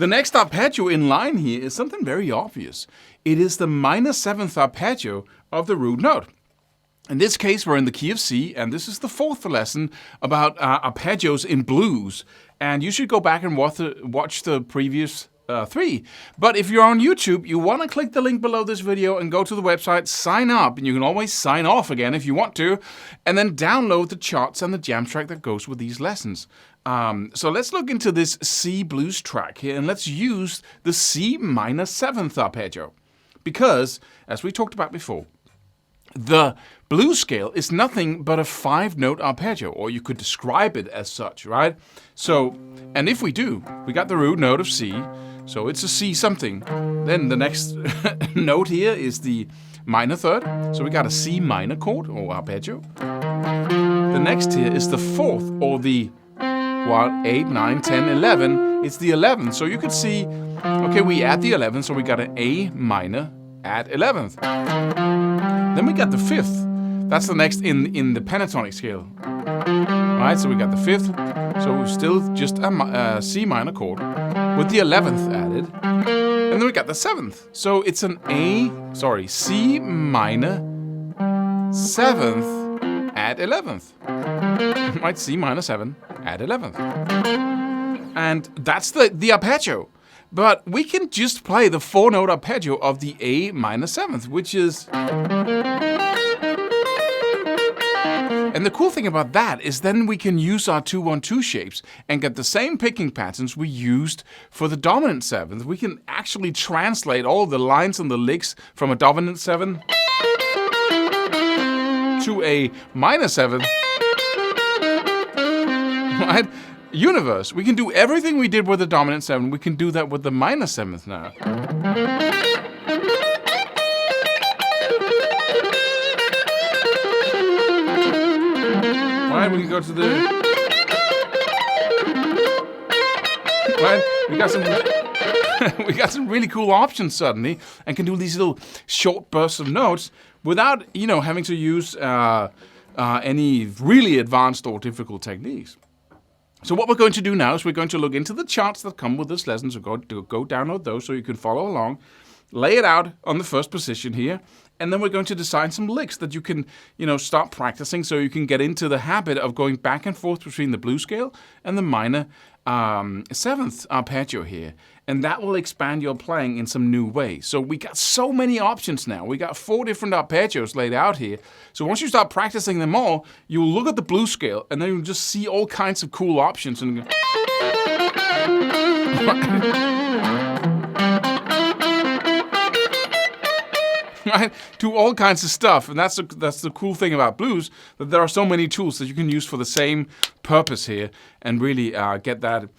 The next arpeggio in line here is something very obvious. It is the minor 7th arpeggio of the root note. In this case, we're in the key of C, and this is the 4th lesson about arpeggios in blues. And you should go back and watch the previous 3. But if you're on YouTube, you want to click the link below this video and go to the website, sign up, and you can always sign off again if you want to, and then download the charts and the jam track that goes with these lessons. So let's look into this C blues track here, and let's use the C minor 7th arpeggio. Because, as we talked about before, the blues scale is nothing but a 5-note arpeggio, or you could describe it as such, right? So, and if we do, we got the root note of C, so it's a C something. Then the next note here is the minor 3rd, so we got a C minor chord, or arpeggio. The next here is the 4th, or the 8, 9, 10, 11. It's the 11th, so you could see, okay, we add the 11th, so we got an A minor at 11th. Then we got the 5th. That's the next in the pentatonic scale. Right, so we got the 5th, so still just a C minor chord with the 11th added. And then we got the 7th. So it's an C minor 7th at 11th. Right, C minor 7 at 11th. And that's the arpeggio. But we can just play the 4-note arpeggio of the A minor 7th, which is... And the cool thing about that is then we can use our 2-1-2 shapes and get the same picking patterns we used for the dominant 7th. We can actually translate all the lines and the licks from a dominant 7 to a minor 7, right? Universe. We can do everything we did with the dominant 7. We can do that with the minor 7th now. Right, we can go to the... Right, we got some really cool options suddenly, and can do these little short bursts of notes without, having to use any really advanced or difficult techniques. So what we're going to do now is we're going to look into the charts that come with this lesson. So go download those so you can follow along. Lay it out on the first position here. And then we're going to design some licks that you can, start practicing so you can get into the habit of going back and forth between the blues scale and the minor 7th arpeggio here. And that will expand your playing in some new ways. So we got so many options now. We got 4 different arpeggios laid out here. So once you start practicing them all, you'll look at the blues scale and then you'll just see all kinds of cool options. And right? Do all kinds of stuff, and that's the cool thing about blues, that there are so many tools that you can use for the same purpose here, and really get that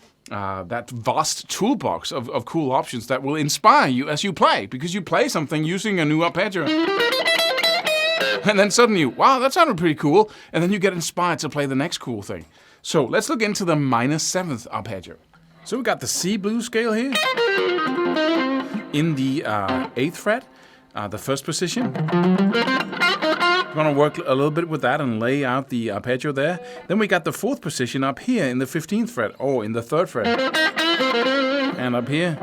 vast toolbox of cool options that will inspire you as you play, because you play something using a new arpeggio. And then suddenly, wow, that sounded pretty cool, and then you get inspired to play the next cool thing. So let's look into the minor 7th arpeggio. So we got the C blues scale here, in the 8th fret. The first position. We're going to work a little bit with that and lay out the arpeggio there. Then we got the 4th position up here in the 15th fret, or in the 3rd fret. And up here.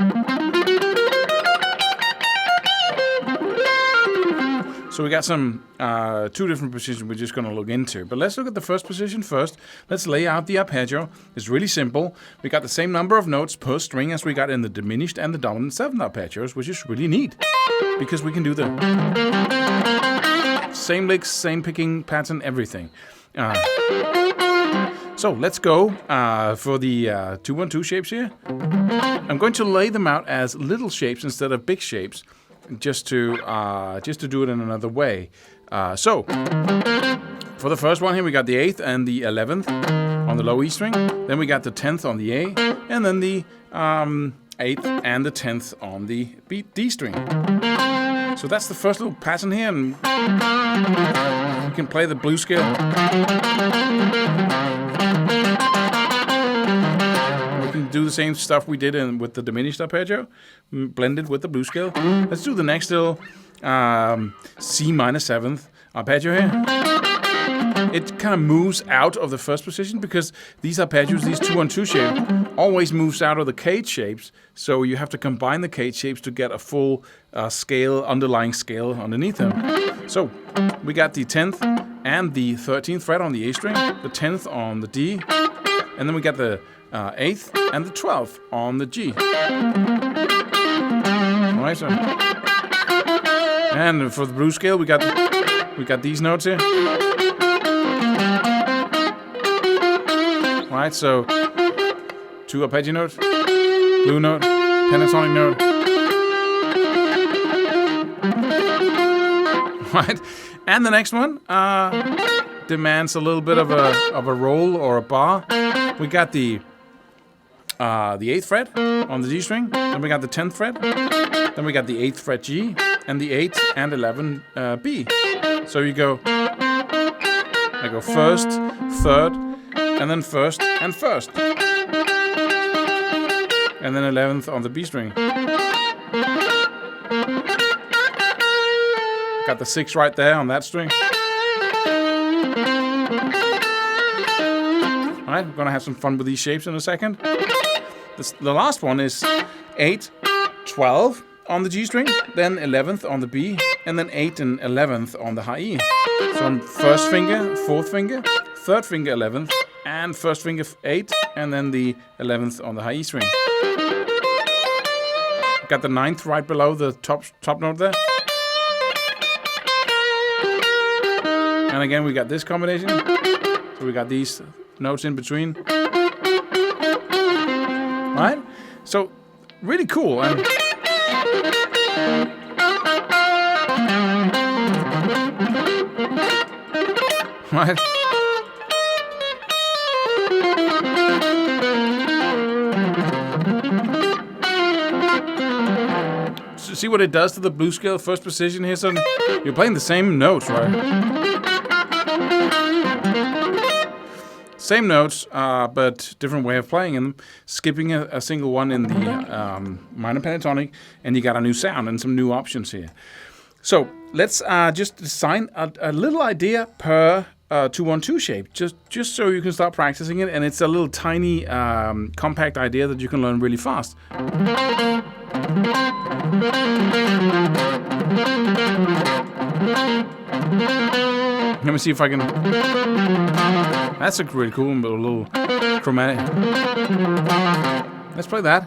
So we got some 2 different positions we're just going to look into. But let's look at the first position first. Let's lay out the arpeggio. It's really simple. We got the same number of notes per string as we got in the diminished and the dominant 7th arpeggios, which is really neat. Because we can do the same licks, same picking pattern, everything. So let's go for the 2-1-2 shapes here. I'm going to lay them out as little shapes instead of big shapes, just to do it in another way. So for the first one here, we got the 8th and the 11th on the low E string. Then we got the 10th on the A, and then the 8th and the 10th on the D string. So that's the first little pattern here, and you can play the blues scale. We can do the same stuff we did with the diminished arpeggio, blended with the blues scale. Let's do the next little C minor 7th arpeggio here. it kind of moves out of the first position because these arpeggios, these 2-on-2 shape, always moves out of the cage shapes. So you have to combine the cage shapes to get a full scale, underlying scale underneath them. So we got the 10th and the 13th fret on the A string, the 10th on the D, and then we got the 8th and the 12th on the G. All right, so. And for the blues scale, we got these notes here. Right, so 2 arpeggio notes, blue note, pentatonic note. Right, and the next one demands a little bit of a roll or a bar. We got the 8th fret on the D string, then we got the 10th fret, then we got the 8th fret G, and the 8th and 11 B. So you go, I go first, third, and then first and first, and then 11th on the B string. Got the 6 right there on that string. All right, we're gonna have some fun with these shapes in a second. The last one is 8, 12 on the G string, then 11th on the B, and then 8 and 11th on the high E. So on first finger, 4th finger, 3rd finger, 11th, and 1st finger, 8, and then the 11th on the high E string. Got the 9th right below the top note there. And again, we got this combination. So we got these notes in between. Right? So, really cool. And right? So see what it does to the blues scale first position here? So you're playing the same notes, right? Same notes, but different way of playing them. Skipping a single one in the minor pentatonic, and you got a new sound and some new options here. So let's just design a little idea per 2-1-2 shape, just so you can start practicing it. And it's a little tiny, compact idea that you can learn really fast. Let me see if I can. That's a really cool little chromatic. Let's play that.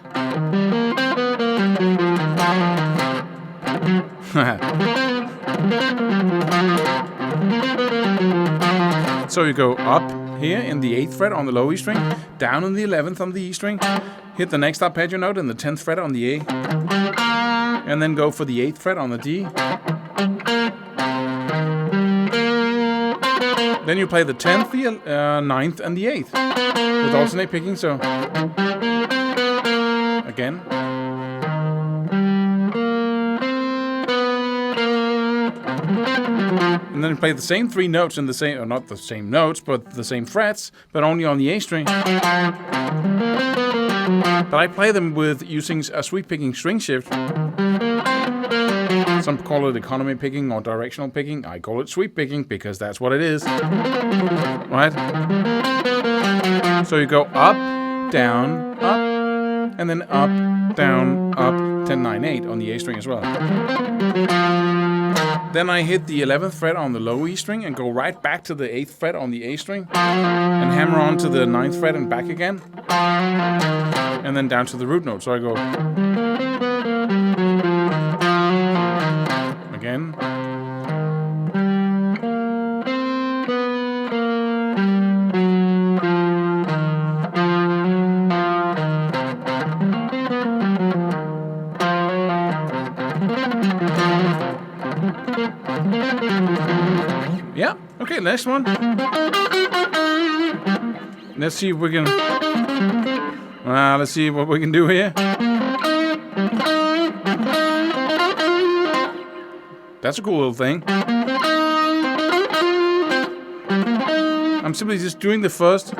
So you go up here in the 8th fret on the low E string, down in the 11th on the E string, hit the next arpeggio note in the 10th fret on the A, and then go for the 8th fret on the D. Then you play the 10th, the 9th, and the 8th with alternate picking. So again. And then you play the same 3 notes in the same, or not the same notes, but the same frets, but only on the A string. But I play them with using a sweep picking string shift. Some call it economy picking or directional picking. I call it sweep picking because that's what it is. Right? So you go up, down, up, and then up, down, up, 10, 9, 8 on the A string as well. Then I hit the 11th fret on the low E string and go right back to the 8th fret on the A string and hammer on to the 9th fret and back again. And then down to the root note. So I go again. Yeah, okay, next one. Let's see if we can. Let's see what we can do here. That's a cool little thing. I'm simply just doing the first,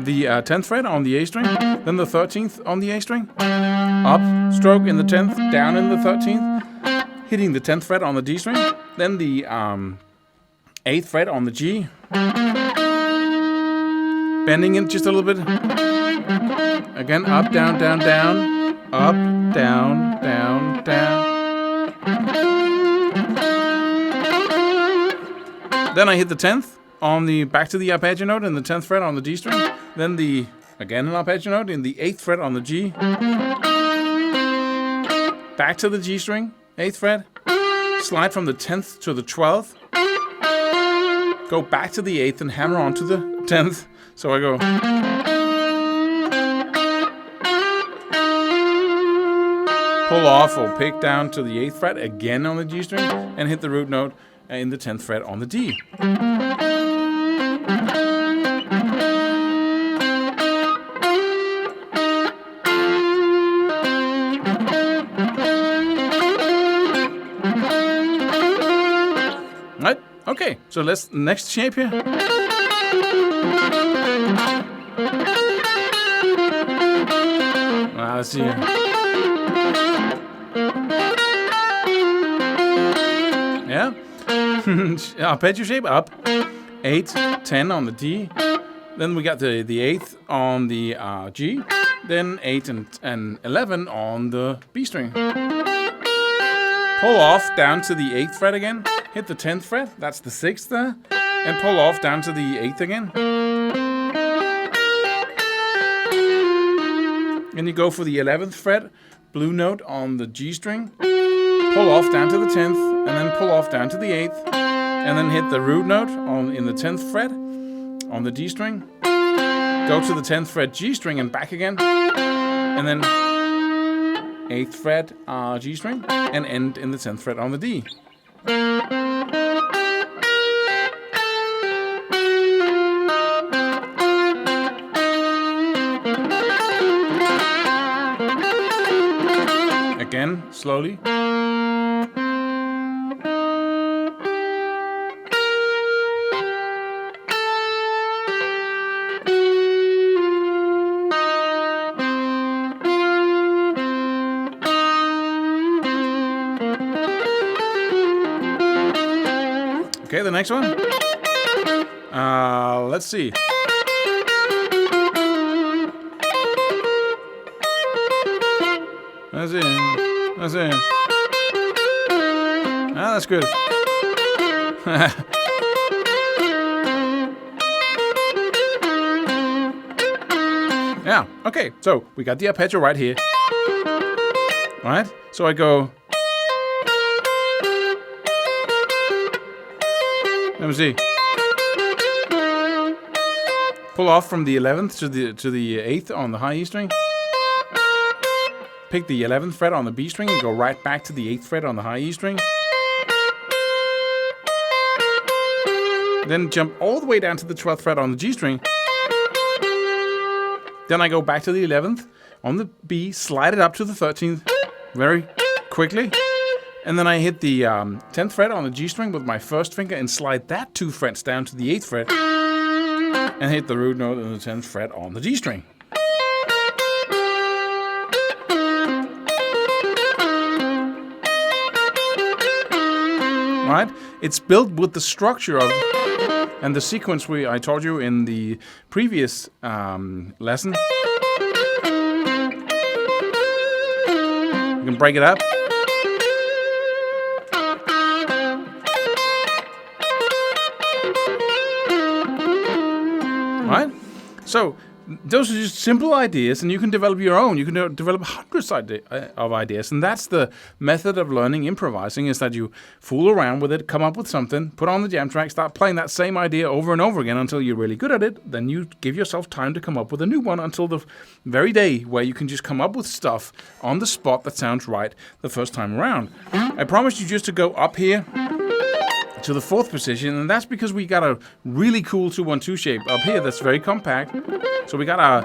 the 10th fret on the A string, then the 13th on the A string, up stroke in the 10th, down in the 13th, hitting the 10th fret on the D string, then the 8th fret on the G. Bending it just a little bit. Again, up, down, down, down. Up, down, down, down. Then I hit the 10th on the back to the arpeggio note in the 10th fret on the D string. Then again an arpeggio note in the 8th fret on the G. Back to the G string, 8th fret. Slide from the 10th to the 12th. Go back to the 8th and hammer onto the 10th. So I go. Pull off or pick down to the 8th fret again on the G string and hit the root note in the 10th fret on the D. Right? Okay, so next shape here. Let's see here. Yeah. Arpeggio shape up. 8, 10 on the D. Then we got the 8th on the G. Then 8 and 11 on the B string. Pull off down to the 8th fret again. Hit the 10th fret. That's the 6th there. And pull off down to the 8th again. And you go for the 11th fret. Blue note on the G string. Pull off down to the 10th. And then pull off down to the 8th. And then hit the root note in the 10th fret on the D string. Go to the 10th fret G string and back again. And then 8th fret G string. And end in the 10th fret on the D. Again, slowly. Okay, the next one. Let's see. That's it. That's it. That's good. Yeah, okay. So we got the arpeggio right here. Right? So I go. Let me see. Pull off from the 11th to the 8th on the high E string. Pick the 11th fret on the B string and go right back to the 8th fret on the high E string. Then jump all the way down to the 12th fret on the G string. Then I go back to the 11th on the B, slide it up to the 13th very quickly. And then I hit the 10th fret on the G string with my first finger and slide that 2 frets down to the 8th fret. And hit the root note in the 10th fret on the D string. Right? It's built with the structure of and the sequence I told you in the previous lesson. You can break it up. Right? So those are just simple ideas, and you can develop your own. You can develop hundreds of ideas, and that's the method of learning improvising, is that you fool around with it, come up with something, put on the jam track, start playing that same idea over and over again until you're really good at it. Then you give yourself time to come up with a new one until the very day where you can just come up with stuff on the spot that sounds right the first time around. I promised you just to go up here to the 4th position, and that's because we got a really cool 2-1-2 shape up here that's very compact. So we got our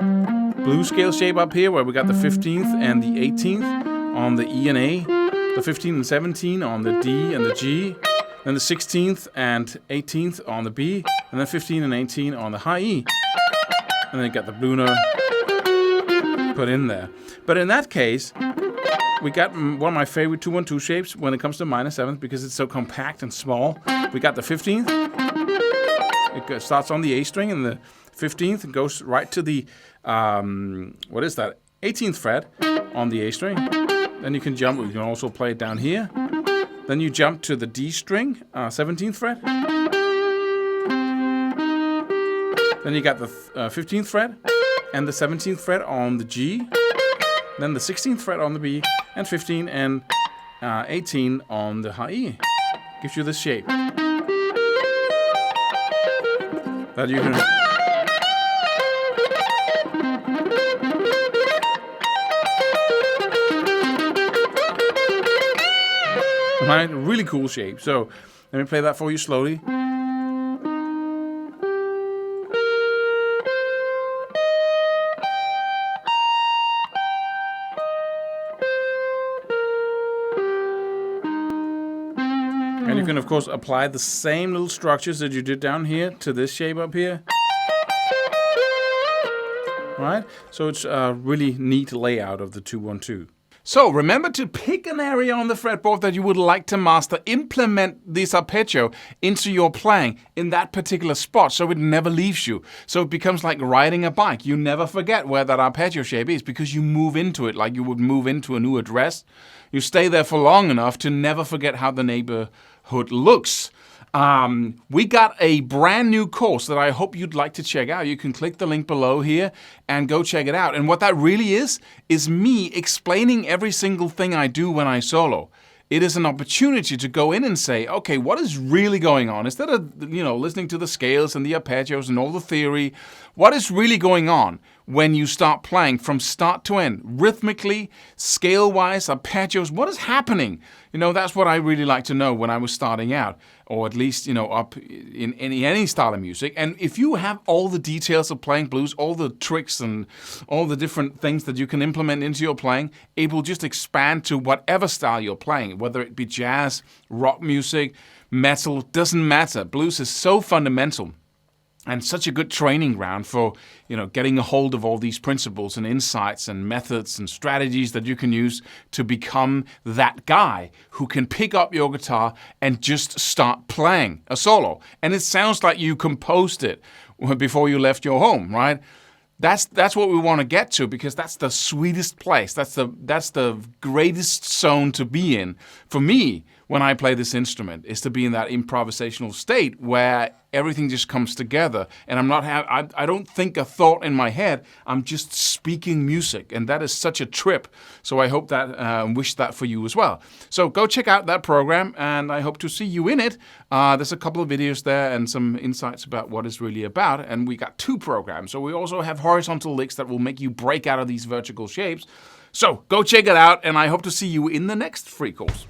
blues scale shape up here where we got the 15th and the 18th on the E and A, the 15th and 17th on the D and the G, then the 16th and 18th on the B, and then 15 and 18 on the high E. And then you got the blue note put in there. But in that case, we got one of my favorite 2-1-2 shapes when it comes to minor 7th because it's so compact and small. We got the 15th, it starts on the A string and the 15th and goes right to the, 18th fret on the A string. Then you can jump, you can also play it down here. Then you jump to the D string, 17th fret. Then you got the 15th fret and the 17th fret on the G. Then the 16th fret on the B, and 15 and 18 on the high E. Gives you this shape. That you can... Right? Really cool shape. So let me play that for you slowly. And you can, of course, apply the same little structures that you did down here to this shape up here. Right? So it's a really neat layout of the 2-1-2. So remember to pick an area on the fretboard that you would like to master. Implement this arpeggio into your playing in that particular spot so it never leaves you. So it becomes like riding a bike. You never forget where that arpeggio shape is because you move into it like you would move into a new address. You stay there for long enough to never forget how the neighborhood looks. We got a brand new course that I hope you'd like to check out. You can click the link below here and go check it out. And what that really is me explaining every single thing I do when I solo. It is an opportunity to go in and say, okay, what is really going on? Instead of, listening to the scales and the arpeggios and all the theory, what is really going on when you start playing from start to end, rhythmically, scale-wise, arpeggios, what is happening? That's what I really like to know when I was starting out, or at least, up in any style of music. And if you have all the details of playing blues, all the tricks and all the different things that you can implement into your playing, it will just expand to whatever style you're playing, whether it be jazz, rock music, metal, doesn't matter. Blues is so fundamental. And such a good training ground for, getting a hold of all these principles and insights and methods and strategies that you can use to become that guy who can pick up your guitar and just start playing a solo. And it sounds like you composed it before you left your home, right? That's what we want to get to because that's the sweetest place. That's the greatest zone to be in. For me, when I play this instrument, is to be in that improvisational state where everything just comes together, and I don't think a thought in my head. I'm just speaking music, and that is such a trip. So I hope that, wish that for you as well. So go check out that program, and I hope to see you in it. There's a couple of videos there and some insights about what it's really about, and we got 2 programs. So we also have horizontal licks that will make you break out of these vertical shapes. So go check it out, and I hope to see you in the next free course.